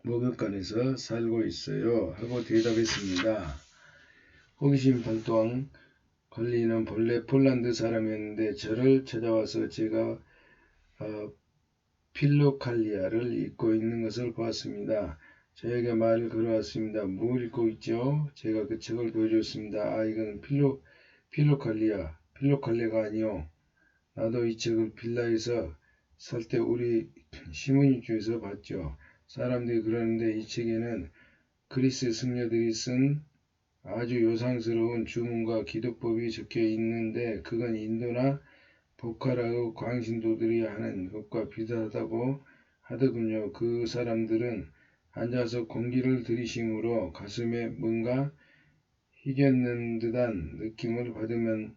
목욕관에서 살고 있어요. 하고 대답했습니다. 호기심 발동 관리인은 본래 폴란드 사람이었는데 저를 찾아와서 제가 필로칼리아를 읽고 있는 것을 보았습니다. 저에게 말을 걸어왔습니다. 뭘 읽고 있죠? 제가 그 책을 보여줬습니다. 이건 필로칼리아가 아니요. 나도 이 책을 빌라에서 살 때 우리 시몬이주에서 봤죠. 사람들이 그러는데 이 책에는 그리스 승려들이 쓴 아주 요상스러운 주문과 기도법이 적혀 있는데 그건 인도나 보카라의 광신도들이 하는 것과 비슷하다고 하더군요. 그 사람들은 앉아서 공기를 들이쉼으로 가슴에 뭔가 희겼는 듯한 느낌을 받으면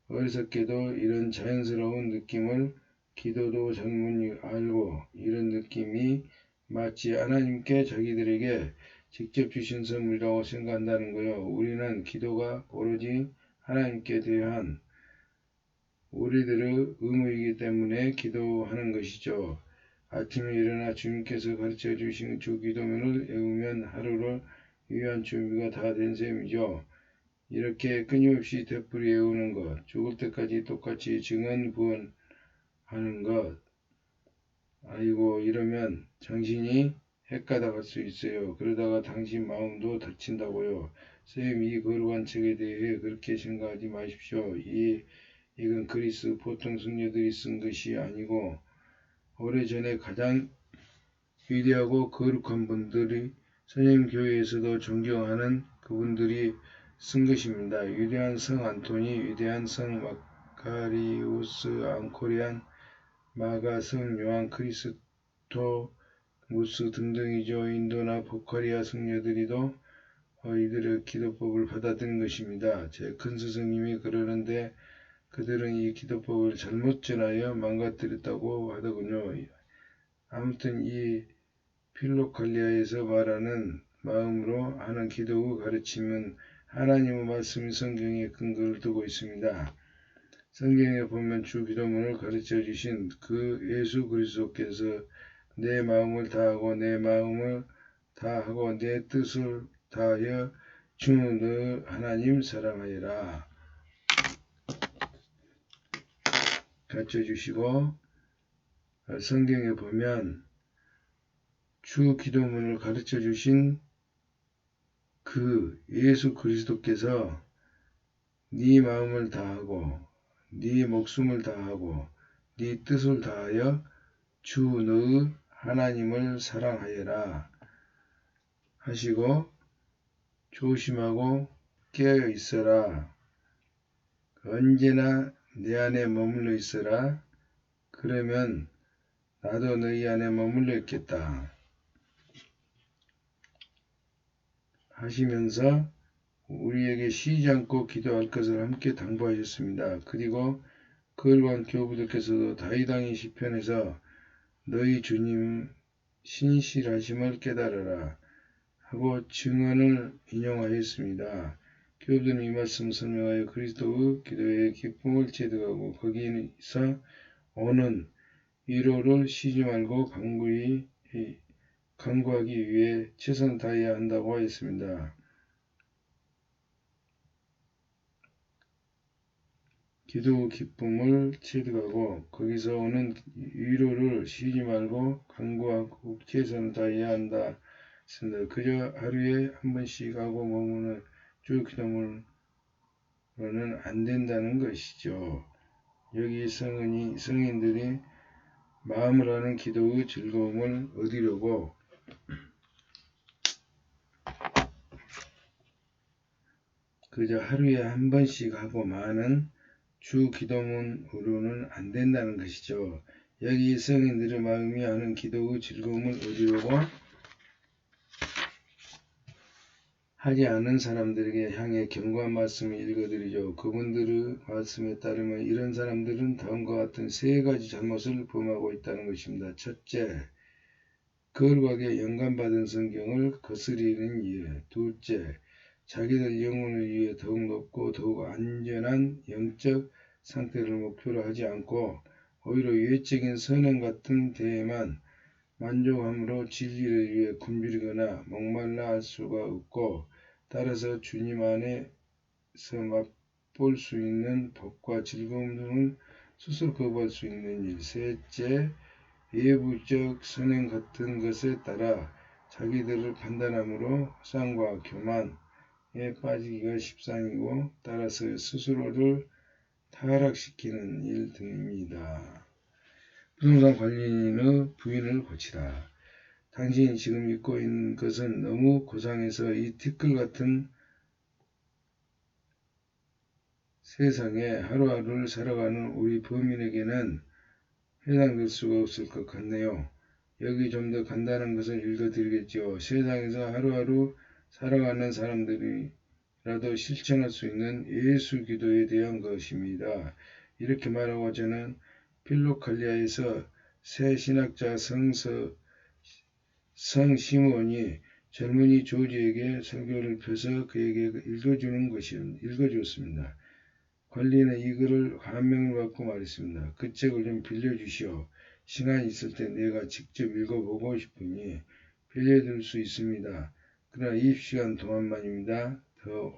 어리석게도 이런 자연스러운 느낌을 기도도 젊은이 알고 이런 느낌이 마치 하나님께 자기들에게 직접 주신 선물이라고 생각한다는 거요. 우리는 기도가 오로지 하나님께 대한 우리들의 의무이기 때문에 기도하는 것이죠. 아침에 일어나 주님께서 가르쳐 주신 주 기도문을 외우면 하루를 위한 준비가 다 된 셈이죠. 이렇게 끊임없이 되풀이 외우는 것, 죽을 때까지 똑같이 증언 구원하는 것. 아이고 이러면 당신이 헷가다 갈 수 있어요. 그러다가 당신 마음도 다친다고요. 쌤, 이 거룩한 책에 대해 그렇게 생각하지 마십시오. 이건 그리스 보통 승려들이 쓴 것이 아니고 오래전에 가장 위대하고 거룩한 분들이 선생님 교회에서도 존경하는 그분들이 쓴 것입니다. 위대한 성 안토니, 위대한 성 마카리우스, 앙코리안, 마가, 성 요한, 크리스토퍼 루토, 무스 등등이죠. 인도나 보카리아 승려들이도 이들의 기도법을 받아들인 것입니다. 제 큰 스승님이 그러는데 그들은 이 기도법을 잘못 전하여 망가뜨렸다고 하더군요. 아무튼 이 필로칼리아에서 말하는 마음으로 하는 기도의 가르침은 하나님의 말씀이 성경에 근거를 두고 있습니다. 성경에 보면 주 기도문을 가르쳐 주신 그 예수 그리스도께서 내 마음을 다하고 내 마음을 다하고 내 뜻을 다하여 주 너 하나님 사랑하여라 가르쳐 주시고, 성경에 보면 주 기도문을 가르쳐 주신 그 예수 그리스도께서 네 마음을 다하고 네 목숨을 다하고 네 뜻을 다하여 주 너의 하나님을 사랑하여라 하시고, 조심하고 깨어 있어라. 언제나 내 안에 머물러 있어라. 그러면 나도 너희 안에 머물러 있겠다 하시면서 우리에게 쉬지 않고 기도할 것을 함께 당부하셨습니다. 그리고 그을관 교부들께서도 다윗 왕의 시편에서 너희 주님 신실하심을 깨달아라 하고 증언을 인용하였습니다. 교부들은 이 말씀을 설명하여 그리스도의 기도의 기쁨을 체득하고 거기서 오는 위로를 쉬지 말고 간구하기 위해 최선을 다해야 한다고 하였습니다. 기도 기쁨을 체득하고 거기서 오는 위로를 쉬지 말고 간구하고 최선을 다해야 한다. 그저 하루에 한 번씩 하고 머무는 주 기도문으로는 안 된다는 것이죠. 여기 성인들이 마음을 하는 기도의 즐거움을 얻으려고 그저 하루에 한 번씩 하고 마는 주 기도문으로는 안 된다는 것이죠. 여기 성인들의 마음이 하는 기도의 즐거움을 얻으려고 하지 않은 사람들에게 향해 경고한 말씀을 읽어드리죠. 그분들의 말씀에 따르면 이런 사람들은 다음과 같은 세 가지 잘못을 범하고 있다는 것입니다. 첫째, 거룩하게 영감받은 성경을 거스리는 일. 둘째, 자기들 영혼을 위해 더욱 높고 더욱 안전한 영적 상태를 목표로 하지 않고 오히려 외적인 선행 같은 데에만 만족함으로 진리를 위해 굶주리거나 목말라 할 수가 없고, 따라서 주님 안에서 맛볼 수 있는 복과 즐거움 등을 스스로 거부할 수 있는 일. 셋째, 외부적 선행 같은 것에 따라 자기들을 판단함으로 허상과 교만에 빠지기가 십상이고, 따라서 스스로를 타락시키는 일 등입니다. 부동산 관리인의 부인을 고치라. 당신이 지금 입고 있는 것은 너무 고상해서 이 티끌 같은 세상에 하루하루를 살아가는 우리 범인에게는 해당될 수가 없을 것 같네요. 여기 좀 더 간단한 것을 읽어드리겠죠. 세상에서 하루하루 살아가는 사람들이라도 실천할 수 있는 예수 기도에 대한 것입니다. 이렇게 말하고 저는 필로칼리아에서 새 신학자 성 시몬이 젊은이 조지에게 설교를 펴서 그에게 읽어주었습니다. 관리는 이 글을 감명을 받고 말했습니다. 그 책을 좀 빌려주시오. 시간이 있을 때 내가 직접 읽어보고 싶으니 빌려줄 수 있습니다. 그러나 20시간 동안만입니다. 더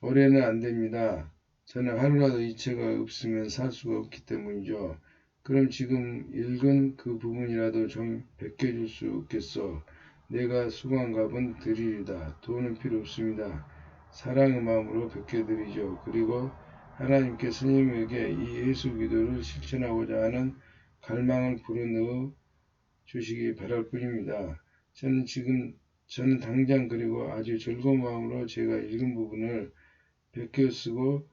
오래는 안 됩니다. 저는 하루라도 이 책이 없으면 살 수가 없기 때문이죠. 그럼 지금 읽은 그 부분이라도 좀 베껴줄 수 없겠소? 내가 수고한 값은 드리리다. 돈은 필요 없습니다. 사랑의 마음으로 베껴드리죠. 그리고 하나님께 스님에게 이 예수 기도를 실천하고자 하는 갈망을 불어넣어 주시기 바랄 뿐입니다. 저는 당장 그리고 아주 즐거운 마음으로 제가 읽은 부분을 베껴 쓰고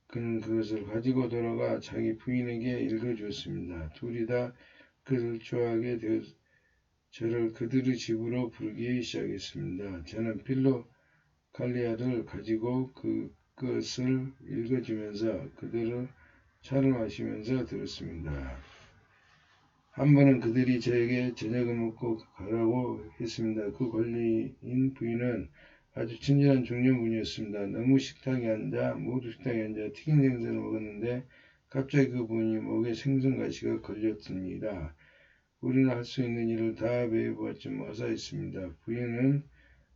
그는 그것을 가지고 돌아가 자기 부인에게 읽어주었습니다. 둘이 다 그것을 좋아하게 되어 저를 그들의 집으로 부르기 시작했습니다. 저는 필로 갈리아를 가지고 그것을 읽어주면서 그들을 차를 마시면서 들었습니다. 한 번은 그들이 저에게 저녁을 먹고 가라고 했습니다. 그 관리인 부인은 아주 친절한 중년분이었습니다. 모두 식탁에 앉아 튀긴 생선을 먹었는데 갑자기 그 분이 목에 생선가시가 걸렸습니다. 우리는 할 수 있는 일을 다 배워보았지만 어사했습니다. 부인은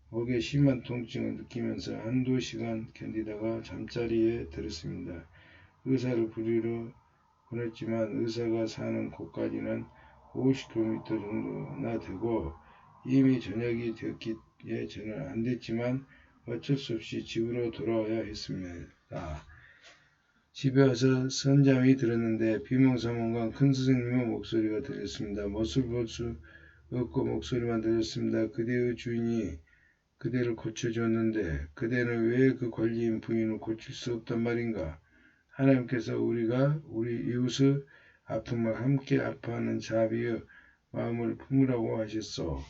목에 심한 통증을 느끼면서 한두 시간 견디다가 잠자리에 들었습니다. 의사를 부리러 보냈지만 의사가 사는 곳까지는 50km 정도나 되고 이미 저녁이 되었기에 저는 안 됐지만 어쩔 수 없이 집으로 돌아와야 했습니다. 집에 와서 선잠이 들었는데 비몽사몽간 큰 스승님의 목소리가 들렸습니다. 못을 볼 수 없고 목소리만 들렸습니다. 그대의 주인이 그대를 고쳐주었는데 그대는 왜 그 관리인 부인을 고칠 수 없단 말인가? 하나님께서 우리가 우리 이웃의 아픔을 함께 아파하는 자비의 마음을 품으라고 하셨소.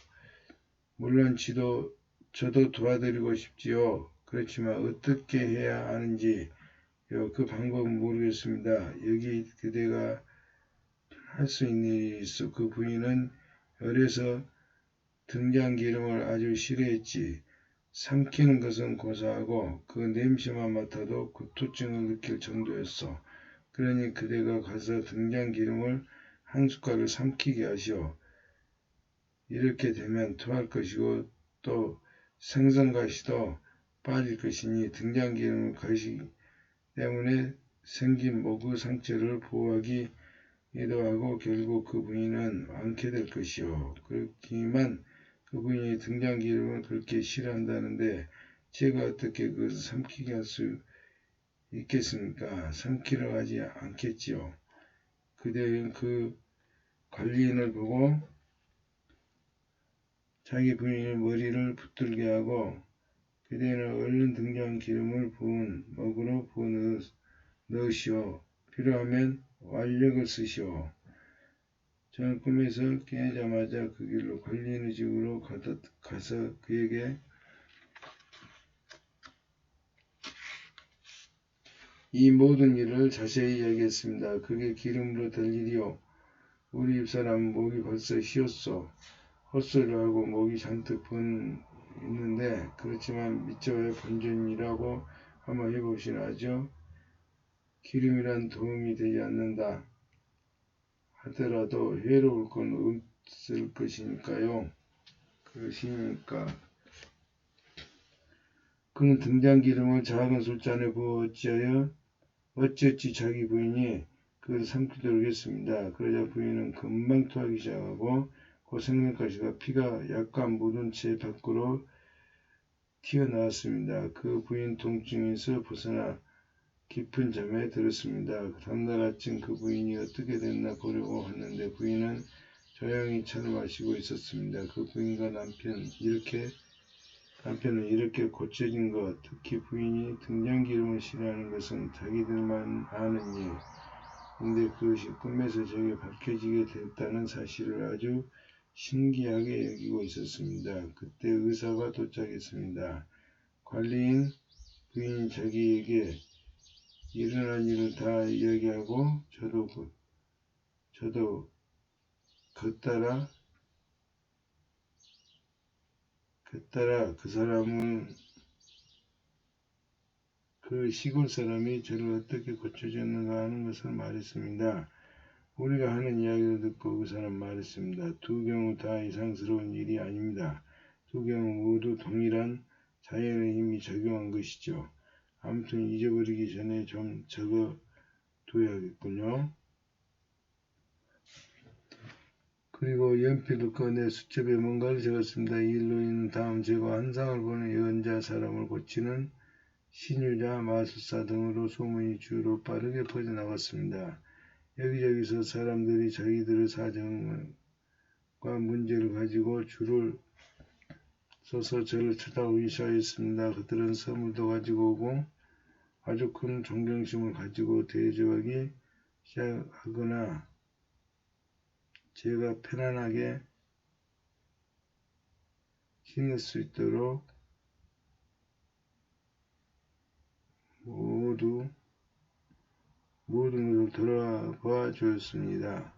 물론 저도 도와드리고 싶지요. 그렇지만 어떻게 해야 하는지 그 방법은 모르겠습니다. 여기 그대가 할 수 있는 일이 있어. 그 부인은 어려서 등잔기름을 아주 싫어했지. 삼키는 것은 고사하고 그 냄새만 맡아도 구토증을 느낄 정도였어. 그러니 그대가 가서 등잔기름을 한 숟갈을 삼키게 하시오. 이렇게 되면 토할 것이고 또 생선가시도 빠질 것이니 등잔기름을 가시 때문에 생긴 목의 상처를 보호하기도 하고 결국 그 부인은 앓게 될 것이오. 그렇기만 그 부인이 등잔기름을 그렇게 싫어한다는데 제가 어떻게 그것을 삼키게 할 수 있겠습니까? 삼키려 하지 않겠지요. 그대는 그 관리인을 보고 자기 부인의 머리를 붙들게 하고 그대는 얼른 등잔기름을 부은 먹으로 부어 넣으시오. 필요하면 완력을 쓰시오. 저는 꿈에서 깨자마자 그 길로 관리인의 집으로 가서 그에게 이 모든 일을 자세히 이야기했습니다. 그게 기름으로 될 일이요. 우리 집사람은 목이 벌써 쉬었소. 헛소리를 하고 목이 잔뜩 있는데 그렇지만 믿져야 본전이라고 한번 해봅시나 하죠. 기름이란 도움이 되지 않는다 하더라도 해로울 건 없을 것이니까요. 그것이니까 그는 등잔기름을 작은 술잔에 부어 어찌어찌 자기 부인이 그것을 삼키도록 했습니다. 그러자 부인은 금방 토하기 시작하고 그 생선가시가 피가 약간 묻은 채 밖으로 튀어나왔습니다. 그 부인 통증에서 벗어나 깊은 잠에 들었습니다. 다음날 아침 그 부인이 어떻게 됐나 보려고 했는데 부인은 조용히 차를 마시고 있었습니다. 그 부인과 남편은 이렇게 고쳐진 것, 특히 부인이 등잔기름을 싫어하는 것은 자기들만 아는 일. 근데 그것이 꿈에서 저에게 밝혀지게 됐다는 사실을 아주 신기하게 여기고 있었습니다. 그때 의사가 도착했습니다. 관리인 부인이 자기에게 일어난 일을 다 이야기하고 저도 겉따라 그 사람은 그 시골 사람이 저를 어떻게 고쳐줬는가 하는 것을 말했습니다. 우리가 하는 이야기를 듣고 그 사람 말했습니다. 두 경우 다 이상스러운 일이 아닙니다. 두 경우 모두 동일한 자연의 힘이 작용한 것이죠. 아무튼 잊어버리기 전에 좀 적어둬야겠군요. 그리고 연필을 꺼내 수첩에 뭔가를 적었습니다. 이 일로 인한 다음 제가 환상을 보는 예언자, 사람을 고치는 신유자, 마술사 등으로 소문이 주로 빠르게 퍼져나갔습니다. 여기저기서 사람들이 자기들의 사정과 문제를 가지고 줄을 서서 저를 쳐다보기 시작했습니다. 그들은 선물도 가지고 오고 아주 큰 존경심을 가지고 대접하기 시작하거나 제가 편안하게 지낼 수 있도록 모든 것을 돌아봐 주었습니다.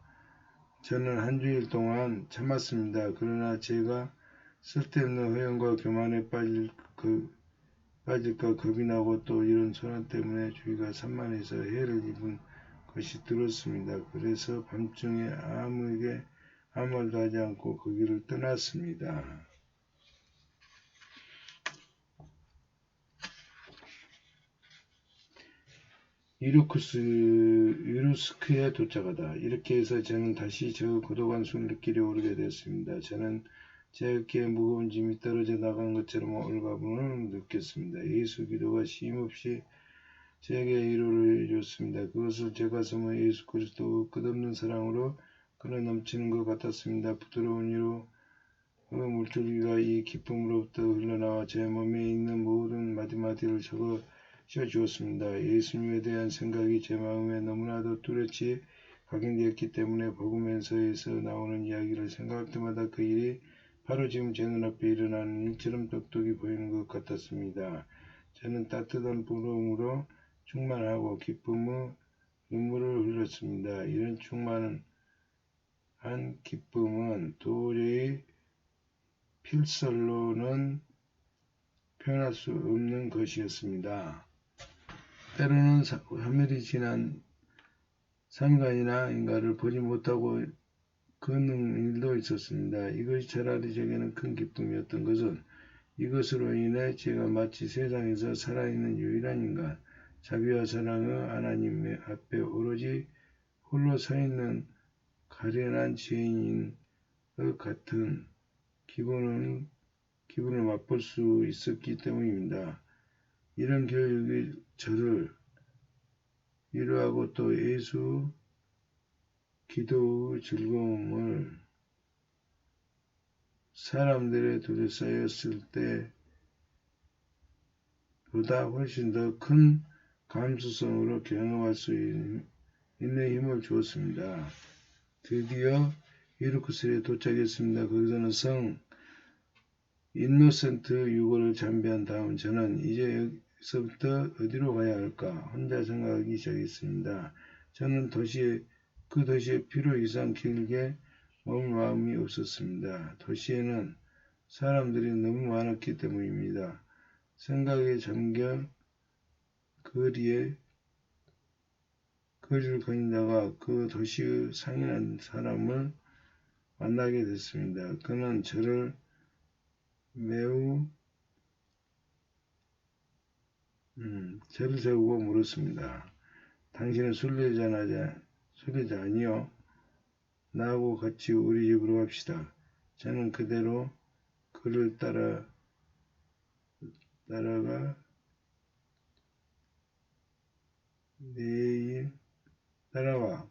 저는 한 주일 동안 참았습니다. 그러나 제가 쓸데없는 허영과 교만에 빠질까 겁이 나고 또 이런 소란 때문에 주위가 산만해서 해를 입은 것이 들었습니다. 그래서 밤중에 아무에게 아무 말도 하지 않고 거기를 떠났습니다. 유루스크에 도착하다. 이렇게 해서 저는 다시 저 고독한 숨을 길에 오르게 되었습니다. 저는 제 어깨에 무거운 짐이 떨어져 나간 것처럼 올가분을 느꼈습니다. 예수 기도가 쉼없이 제게 위로를 해줬습니다. 그것을 제 가슴은 예수 그리스도 끝없는 사랑으로 끌어넘치는 것 같았습니다. 부드러운 위로 물줄기가 이 기쁨으로부터 흘러나와 제 몸에 있는 모든 마디마디를 적어 주었습니다. 예수님에 대한 생각이 제 마음에 너무나도 뚜렷이 각인되었기 때문에 복음에서에서 나오는 이야기를 생각할 때마다 그 일이 바로 지금 제 눈앞에 일어나는 일처럼 똑똑히 보이는 것 같았습니다. 저는 따뜻한 부러움으로 충만하고 기쁨의 눈물을 흘렸습니다. 이런 충만한 기쁨은 도저히 필설로는 표현할 수 없는 것이었습니다. 때로는 화면이 지난 상간이나 인가를 보지 못하고 걷는 일도 있었습니다. 이것이 차라리 제게는 큰 기쁨이었던 것은 이것으로 인해 제가 마치 세상에서 살아있는 유일한 인간, 자비와 사랑의 하나님 앞에 오로지 홀로 서 있는 가련한 죄인인 것 같은 기분을 맛볼 수 있었기 때문입니다. 이런 교육이 저를 위로하고 또 예수 기도의 즐거움을 사람들에 둘러싸였을 때보다 훨씬 더 큰 감수성으로 경험할 수 있는 힘을 주었습니다. 드디어 이루크스에 도착했습니다. 거기서는 성 인노센트 6호를 잠비한 다음 저는 이제 여기서부터 어디로 가야 할까 혼자 생각하기 시작했습니다. 저는 그 도시에 필요 이상 길게 머물 마음이 없었습니다. 도시에는 사람들이 너무 많았기 때문입니다. 생각에 잠겨 거리를 거니다가 그 도시의 상인한 사람을 만나게 됐습니다. 그는 저를 세우고 물었습니다. 당신은 순례자 아니요? 나하고 같이 우리 집으로 갑시다. 저는 그대로 그를 따라가 따라와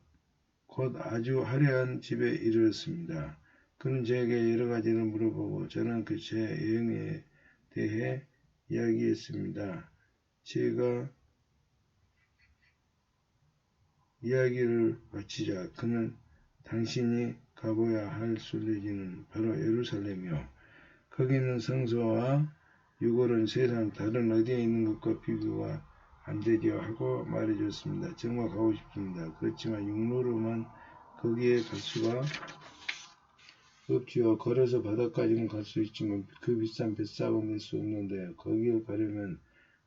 곧 아주 화려한 집에 이르렀습니다. 그는 저에게 여러 가지를 물어보고 저는 제 여행에 대해 이야기했습니다. 제가 이야기를 마치자 그는 당신이 가봐야 할 순례지는 바로 예루살렘이요. 거기 있는 성소와 유골은 세상 다른 어디에 있는 것과 비교가 안 되려 하고 말해줬습니다. 정말 가고 싶습니다. 그렇지만 육로로만 거기에 갈 수가 없지요. 걸어서 바다까지는 갈 수 있지만 그 비싼 뱃삭은 낼 수 없는데 거기에 가려면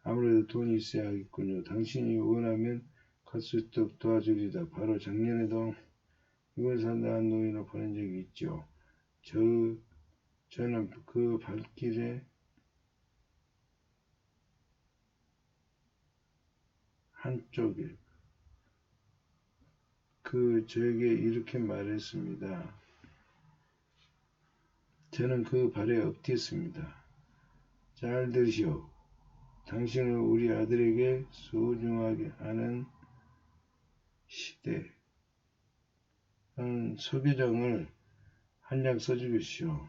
아무래도 돈이 있어야 하겠군요. 당신이 원하면 갈 수 있도록 도와주리다. 바로 작년에도 이걸 산다는 노인을 보낸 적이 있죠. 저는 그 발길에 한쪽에 저에게 이렇게 말했습니다. 저는 그 발에 엎드렸습니다. 잘 들으시오. 당신을 우리 아들에게 소중하게 하는 시대 소개장을 한 장 써주겠시오.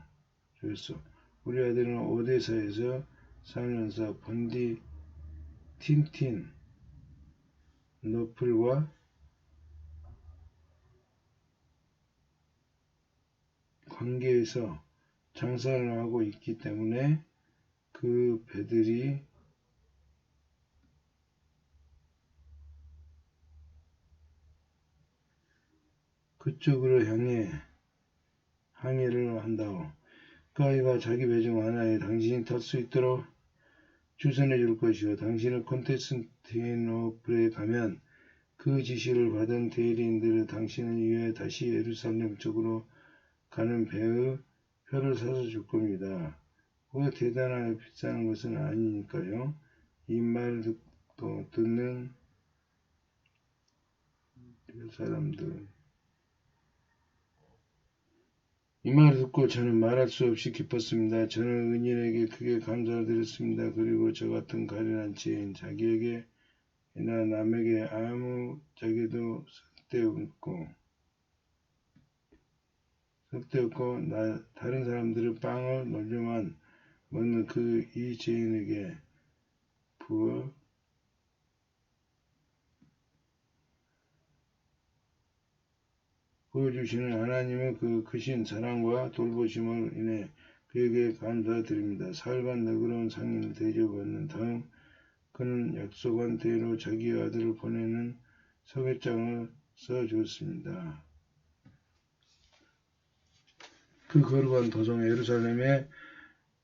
그래서 우리 아들은 오데사에서 살면서 번디 틴틴 너플과 관계에서 장사를 하고 있기 때문에 그 배들이 그쪽으로 항해를 한다고. 그 아이가 자기 배 중 하나에 당신이 탈 수 있도록 주선해 줄 것이요. 당신은 콘스탄티노플에 가면 그 지시를 받은 대리인들은 당신을 위해 다시 예루살렘 쪽으로 가는 배의 표를 사서 줄 겁니다. 그거 대단하게 비싼 것은 아니니까요. 이 말 듣는 사람들. 이 말을 듣고 저는 말할 수 없이 기뻤습니다. 저는 은인에게 크게 감사를 드렸습니다. 그리고 저 같은 가련한 죄인 자기에게나 남에게 아무 적에도 쓸데없고 다른 사람들은 빵을 놀려만 먹는 이 죄인에게 보여주시는 하나님의 그 크신 사랑과 돌보심을 인해 그에게 감사드립니다. 사흘간 너그러운 상인을 대접받는 다음 그는 약속한 대로 자기 아들을 보내는 서계장을 써주었습니다. 그 거룩한 도성 예루살렘에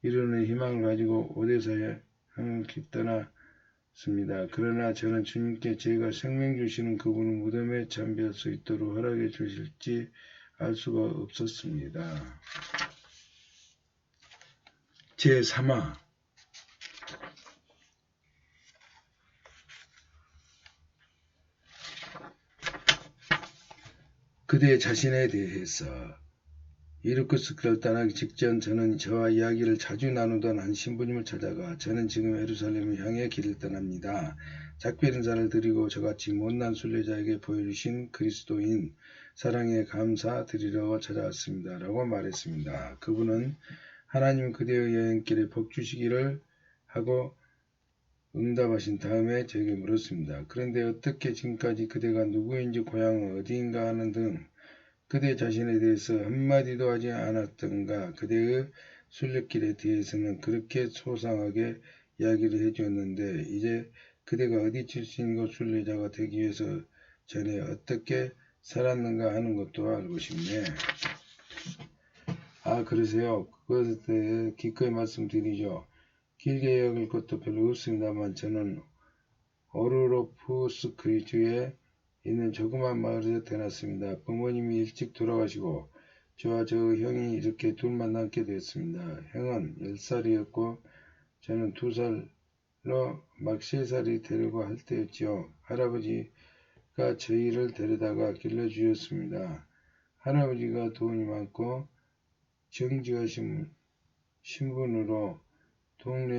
이르는 희망을 가지고 오데사에 향을 떠났습니다. 그러나 저는 주님께 제가 생명 주시는 그분을 무덤에 잠별 수 있도록 허락해 주실지 알 수가 없었습니다. 제3화 그대 자신에 대해서 이르쿠스 결단하기 직전 저는 저와 이야기를 자주 나누던 한 신부님을 찾아가 저는 지금 예루살렘을 향해 길을 떠납니다. 작별 인사를 드리고 저같이 못난 순례자에게 보여주신 그리스도인 사랑에 감사드리러 찾아왔습니다. 라고 말했습니다. 그분은 하나님 그대의 여행길에 복 주시기를 하고 응답하신 다음에 저에게 물었습니다. 그런데 어떻게 지금까지 그대가 누구인지 고향은 어디인가 하는 등 그대 자신에 대해서 한마디도 하지 않았던가. 그대의 순례길에 대해서는 그렇게 소상하게 이야기를 해주었는데 이제 그대가 어디 출신이고 순례자가 되기 위해서 전에 어떻게 살았는가 하는 것도 알고 싶네. 아, 그러세요. 그것에 대해 기꺼이 말씀드리죠. 길게 이야기할 것도 별로 없습니다만 저는 오르로프스크리주에 있는 조그만 마을에서 태어났습니다. 부모님이 일찍 돌아가시고 저와 저 형이 이렇게 둘만 남게 되었습니다. 형은 10살이었고 저는 2살로 막 3살이 되려고 할 때였지요. 할아버지가 저희를 데려다가 길러주셨습니다. 할아버지가 돈이 많고 정직하신 신분으로 동네